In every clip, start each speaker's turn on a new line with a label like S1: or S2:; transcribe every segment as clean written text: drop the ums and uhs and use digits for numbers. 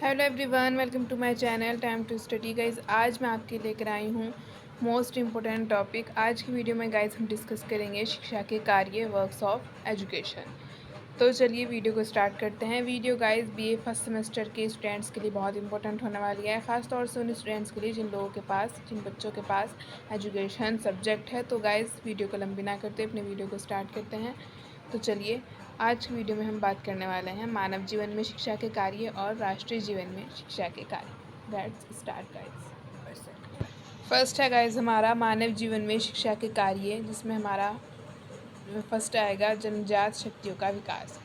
S1: Hello everyone, welcome to my channel time to study guys. आज मैं आपके लेकर आई हूँ मोस्ट इम्पोर्टेंट टॉपिक। आज की वीडियो में गाइज हम डिस्कस करेंगे शिक्षा के कार्य, वर्क्स ऑफ एजुकेशन। तो चलिए वीडियो को स्टार्ट करते हैं। Video guys BA first semester के स्टूडेंट्स के लिए बहुत इंपॉर्टेंट होने वाली है, ख़ास तौर से उन स्टूडेंट्स के लिए जिन बच्चों के पास एजुकेशन सब्जेक्ट है। तो गाइज वीडियो को लंबी ना करते अपने वीडियो को स्टार्ट करते हैं। तो चलिए आज की वीडियो में हम बात करने वाले हैं मानव जीवन में शिक्षा के कार्य और राष्ट्रीय जीवन में शिक्षा के कार्य। Let's start guys. फर्स्ट है गाइस हमारा मानव जीवन में शिक्षा के कार्य, जिसमें हमारा फर्स्ट आएगा जन्मजात शक्तियों का विकास।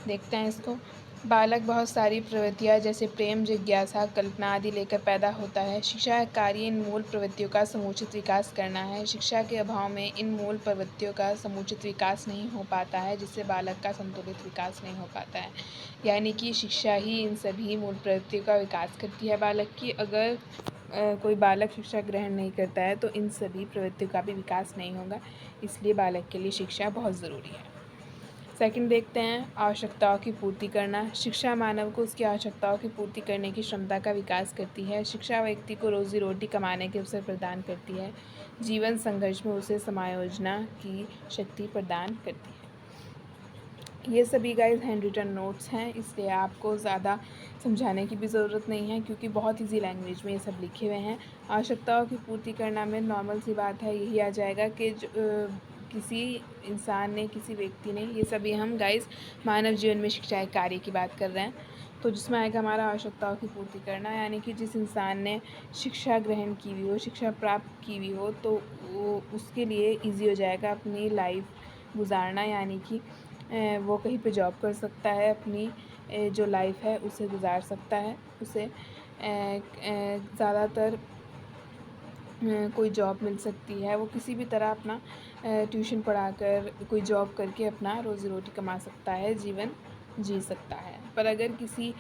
S1: देखते हैं इसको। बालक बहुत सारी प्रवृत्तियाँ जैसे प्रेम, जिज्ञासा, कल्पना आदि लेकर पैदा होता है। शिक्षा का कार्य इन मूल प्रवृत्तियों का समुचित विकास करना है। शिक्षा के अभाव में इन मूल प्रवृत्तियों का समुचित विकास नहीं हो पाता है, जिससे बालक का संतुलित विकास नहीं हो पाता है। यानी कि शिक्षा ही इन सभी मूल प्रवृत्तियों का विकास करती है बालक की। अगर कोई बालक शिक्षा ग्रहण नहीं करता है तो इन सभी प्रवृत्तियों का भी विकास नहीं होगा। इसलिए बालक के लिए शिक्षा बहुत ज़रूरी है। सेकंड देखते हैं आवश्यकताओं की पूर्ति करना। शिक्षा मानव को उसकी आवश्यकताओं की पूर्ति करने की क्षमता का विकास करती है। शिक्षा व्यक्ति को रोज़ी रोटी कमाने के अवसर प्रदान करती है। जीवन संघर्ष में उसे समायोजना की शक्ति प्रदान करती है। ये सभी गाइस हैंड रिटन नोट्स हैं, इसलिए आपको ज़्यादा समझाने की भी ज़रूरत नहीं है, क्योंकि बहुत ईजी लैंग्वेज में ये सब लिखे हुए हैं। आवश्यकताओं की पूर्ति करना में नॉर्मल सी बात है, यही आ जाएगा कि किसी इंसान ने, किसी व्यक्ति ने, ये सभी हम गाइस मानव जीवन में शिक्षा के कार्य की बात कर रहे हैं। तो जिसमें आएगा हमारा आवश्यकताओं की पूर्ति करना, यानी कि जिस इंसान ने शिक्षा ग्रहण की हुई हो, शिक्षा प्राप्त की हुई हो, तो वो उसके लिए ईजी हो जाएगा अपनी लाइफ गुजारना। यानी कि वो कहीं पे जॉब कर सकता है, अपनी जो लाइफ है उसे गुजार सकता है। उसे ज़्यादातर कोई जॉब मिल सकती है, वो किसी भी तरह अपना ट्यूशन पढ़ाकर, कोई जॉब करके अपना रोज़ी रोटी कमा सकता है, जीवन जी सकता है। पर अगर किसी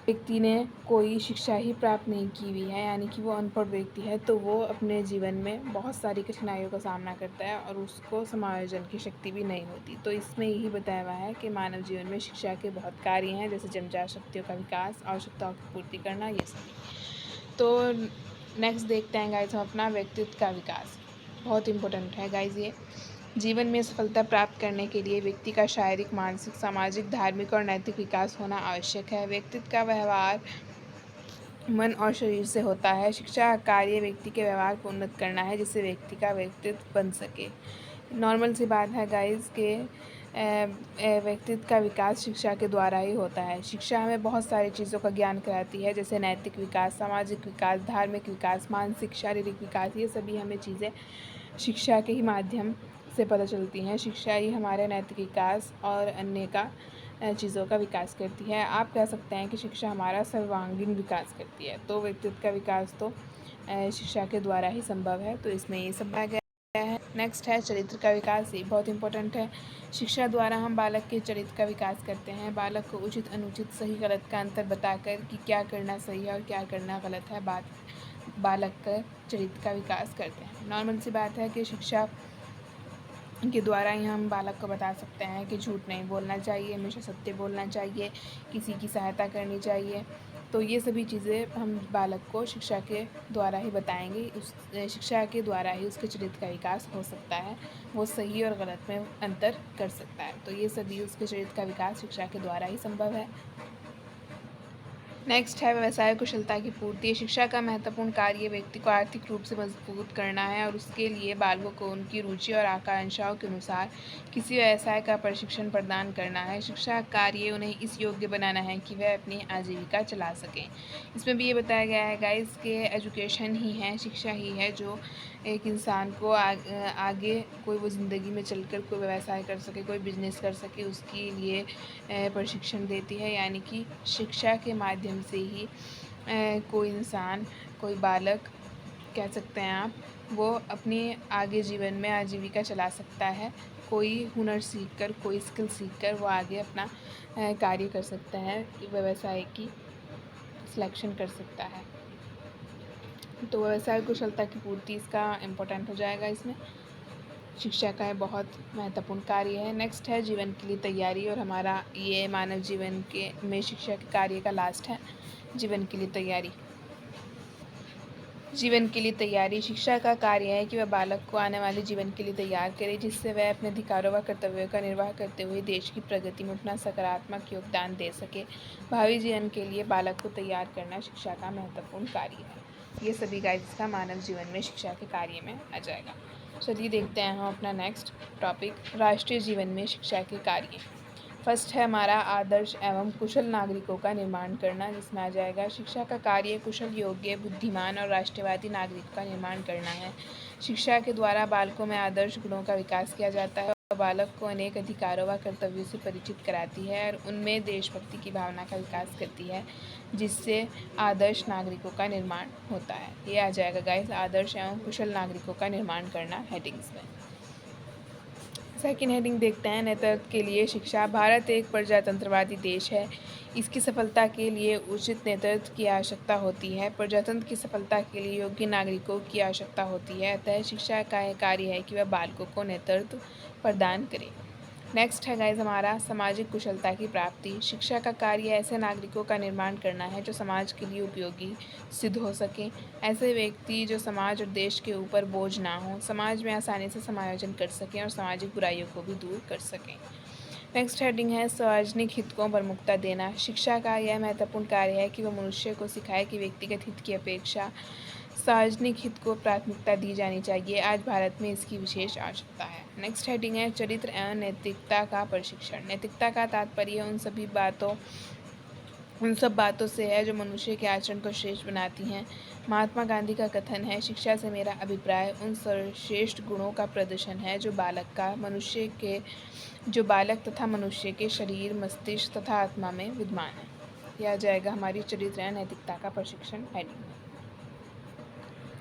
S1: व्यक्ति ने कोई शिक्षा ही प्राप्त नहीं की हुई है, यानी कि वो अनपढ़ व्यक्ति है, तो वो अपने जीवन में बहुत सारी कठिनाइयों का सामना करता है और उसको समायोजन की शक्ति भी नहीं होती। तो इसमें यही बताया हुआ है कि मानव जीवन में शिक्षा के बहुत कार्य हैं, जैसे जन्मजात शक्तियों का विकास, आवश्यकताओं की पूर्ति करना, ये सभी। तो नेक्स्ट देखते हैं गाइज हम अपना व्यक्तित्व का विकास। बहुत इम्पोर्टेंट है गाइज ये। जीवन में सफलता प्राप्त करने के लिए व्यक्ति का शारीरिक, मानसिक, सामाजिक, धार्मिक और नैतिक विकास होना आवश्यक है। व्यक्तित्व का व्यवहार मन और शरीर से होता है। शिक्षा का कार्य व्यक्ति के व्यवहार को उन्नत करना है, जिससे व्यक्ति का व्यक्तित्व बन सके। नॉर्मल सी बात है गाइज के व्यक्तित्व का विकास शिक्षा के द्वारा ही होता है। शिक्षा हमें बहुत सारी चीज़ों का ज्ञान कराती है, जैसे नैतिक विकास, सामाजिक विकास, धार्मिक विकास, मानसिक, शारीरिक विकास। ये सभी हमें चीज़ें शिक्षा के ही माध्यम से पता चलती हैं। शिक्षा ही हमारे नैतिक विकास और अन्य का चीज़ों का विकास करती है। आप कह सकते हैं कि शिक्षा हमारा सर्वांगीण विकास करती है। तो व्यक्तित्व का विकास तो शिक्षा के द्वारा ही संभव है। तो इसमें ये सब आ गया है। नेक्स्ट है चरित्र का विकास। ये बहुत इंपॉर्टेंट है। शिक्षा द्वारा हम बालक के चरित्र का विकास करते हैं। बालक को उचित, अनुचित, सही गलत का अंतर बताकर कि क्या करना सही है और क्या करना गलत है, बालक का चरित्र का विकास करते हैं। नॉर्मल सी बात है कि शिक्षा के द्वारा ही हम बालक को बता सकते हैं कि झूठ नहीं बोलना चाहिए, हमेशा सत्य बोलना चाहिए, किसी की सहायता करनी चाहिए। तो ये सभी चीज़ें हम बालक को शिक्षा के द्वारा ही बताएंगे। उस शिक्षा के द्वारा ही उसके चरित्र का विकास हो सकता है, वो सही और गलत में अंतर कर सकता है। तो ये सभी उसके चरित्र का विकास शिक्षा के द्वारा ही संभव है। नेक्स्ट है व्यवसाय कुशलता की पूर्ति। शिक्षा का महत्वपूर्ण कार्य व्यक्ति को आर्थिक रूप से मजबूत करना है और उसके लिए बालकों को उनकी रुचि और आकांक्षाओं के अनुसार किसी व्यवसाय का प्रशिक्षण प्रदान करना है। शिक्षा का कार्य उन्हें इस योग्य बनाना है कि वह अपनी आजीविका चला सकें। इसमें भी ये बताया गया है गाइस के एजुकेशन ही है, शिक्षा ही है जो एक इंसान को आगे कोई वो ज़िंदगी में चलकर कोई व्यवसाय कर सके, कोई बिजनेस कर सके, उसके लिए प्रशिक्षण देती है। यानी कि शिक्षा के माध्यम से ही कोई इंसान, कोई बालक कह सकते हैं आप, वो अपने आगे जीवन में आजीविका चला सकता है। कोई हुनर सीखकर, कोई स्किल सीखकर वो आगे अपना कार्य कर सकता है, व्यवसाय की सिलेक्शन कर सकता है। तो व्यवसाय कुशलता की पूर्ति इसका इम्पोर्टेंट हो जाएगा इसमें। शिक्षा का बहुत महत्वपूर्ण कार्य है। नेक्स्ट है जीवन के लिए तैयारी, और हमारा ये मानव जीवन के में शिक्षा के कार्य का लास्ट है, जीवन के लिए तैयारी। जीवन के लिए तैयारी शिक्षा का कार्य है कि वह बालक को आने वाले जीवन के लिए तैयार करे, जिससे वह अपने अधिकारों व कर्तव्यों का निर्वाह करते हुए देश की प्रगति में अपना सकारात्मक योगदान दे सके। भावी जीवन के लिए बालक को तैयार करना शिक्षा का महत्वपूर्ण कार्य है। ये सभी गाइस इसका मानव जीवन में शिक्षा के कार्य में आ जाएगा। चलिए देखते हैं हम अपना नेक्स्ट टॉपिक, राष्ट्रीय जीवन में शिक्षा के कार्य। फर्स्ट है हमारा आदर्श एवं कुशल नागरिकों का निर्माण करना, जिसमें आ जाएगा शिक्षा का कार्य कुशल, योग्य, बुद्धिमान और राष्ट्रवादी नागरिकों का निर्माण करना है। शिक्षा के द्वारा बालकों में आदर्श गुणों का विकास किया जाता है और बालक को अनेक अधिकारों व कर्तव्यों से परिचित कराती है और उनमें देशभक्ति की भावना का विकास करती है, जिससे आदर्श नागरिकों का निर्माण होता है। ये आ जाएगा गाइस आदर्श एवं कुशल नागरिकों का निर्माण करना हेडिंग्स में। सेकेंड हेडिंग देखते हैं नेतृत्व के लिए शिक्षा। भारत एक प्रजातंत्रवादी देश है। इसकी सफलता के लिए उचित नेतृत्व की आवश्यकता होती है। प्रजातंत्र की सफलता के लिए योग्य नागरिकों की आवश्यकता होती है। अतः शिक्षा का यह कार्य है कि वह बालकों को नेतृत्व प्रदान करे। नेक्स्ट है गाइज हमारा सामाजिक कुशलता की प्राप्ति। शिक्षा का कार्य ऐसे नागरिकों का निर्माण करना है जो समाज के लिए उपयोगी सिद्ध हो सकें। ऐसे व्यक्ति जो समाज और देश के ऊपर बोझ ना हो, समाज में आसानी से समायोजन कर सकें और सामाजिक बुराइयों को भी दूर कर सकें। नेक्स्ट हेडिंग है सार्वजनिक हित को प्रमुखता देना। शिक्षा का यह महत्वपूर्ण कार्य है कि वह मनुष्य को सिखाए कि व्यक्तिगत हित की अपेक्षा सार्वजनिक हित को प्राथमिकता दी जानी चाहिए। आज भारत में इसकी विशेष आवश्यकता है। नेक्स्ट हेडिंग है चरित्र एवं नैतिकता का प्रशिक्षण। नैतिकता का तात्पर्य उन सब बातों से है जो मनुष्य के आचरण को श्रेष्ठ बनाती हैं। महात्मा गांधी का कथन है, शिक्षा से मेरा अभिप्राय उन सर्वश्रेष्ठ गुणों का प्रदर्शन है जो बालक तथा मनुष्य के शरीर, मस्तिष्क तथा आत्मा में विद्यमान है। यह आ जाएगा हमारी चरित्र एवं नैतिकता का प्रशिक्षण हेडिंग।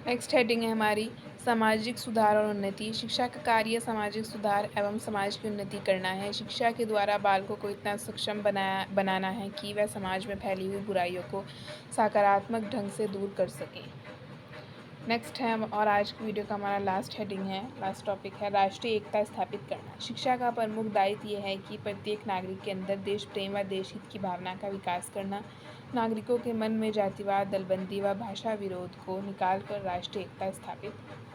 S1: नेक्स्ट हेडिंग है हमारी सामाजिक सुधार और उन्नति। शिक्षा का कार्य सामाजिक सुधार एवं समाज की उन्नति करना है। शिक्षा के द्वारा बालकों को इतना सक्षम बनाना है कि वह समाज में फैली हुई बुराइयों को सकारात्मक ढंग से दूर कर सकें। नेक्स्ट है और आज की वीडियो का हमारा लास्ट हेडिंग है, लास्ट टॉपिक है राष्ट्रीय एकता स्थापित करना। शिक्षा का प्रमुख दायित्व यह है कि प्रत्येक नागरिक के अंदर देश प्रेम व देश हित की भावना का विकास करना, नागरिकों के मन में जातिवाद, दलबंदी व भाषा विरोध को निकालकर राष्ट्रीय एकता स्थापित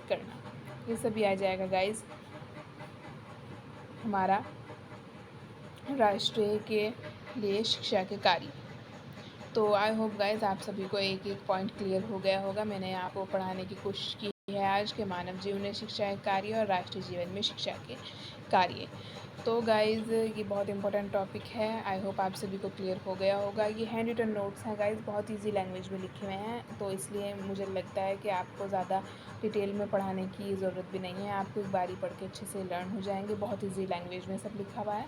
S1: करना। ये सभी आ जाएगा गाइस हमारा राष्ट्रीय के लिए शिक्षा के कार्य। तो आई होप गाइस आप सभी को एक एक पॉइंट क्लियर हो गया होगा। मैंने आपको पढ़ाने की कोशिश की है आज के मानव जीवन में शिक्षा के कार्य और राष्ट्रीय जीवन में शिक्षा के कार्य। तो गाइज़ ये बहुत इंपॉर्टेंट टॉपिक है, आई होप आप सभी को क्लियर हो गया होगा। ये हैंड रिटन नोट्स हैं गाइज़, बहुत इजी लैंग्वेज में लिखे हुए हैं, तो इसलिए मुझे लगता है कि आपको ज़्यादा डिटेल में पढ़ाने की ज़रूरत भी नहीं है। आपको एक बारी पढ़ के अच्छे से लर्न हो जाएंगे, बहुत ईजी लैंग्वेज में सब लिखा हुआ है।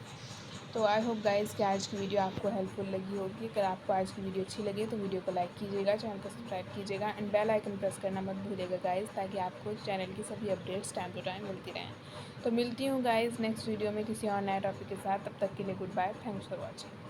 S1: तो आई होप गाइज़ कि आज की वीडियो आपको हेल्पफुल लगी होगी। अगर आपको आज की वीडियो अच्छी लगी तो वीडियो को लाइक कीजिएगा, चैनल को सब्सक्राइब कीजिएगा एंड बेल आइकन प्रेस करना मत भूलिएगा गाइज़, ताकि आपको चैनल की सभी अपडेट्स टाइम टू टाइम मिलती रहें। तो मिलती हूँ गाइज़ नेक्स्ट वीडियो में किसी और नए टॉपिक के साथ। तब तक के लिए good bye, thanks for watching.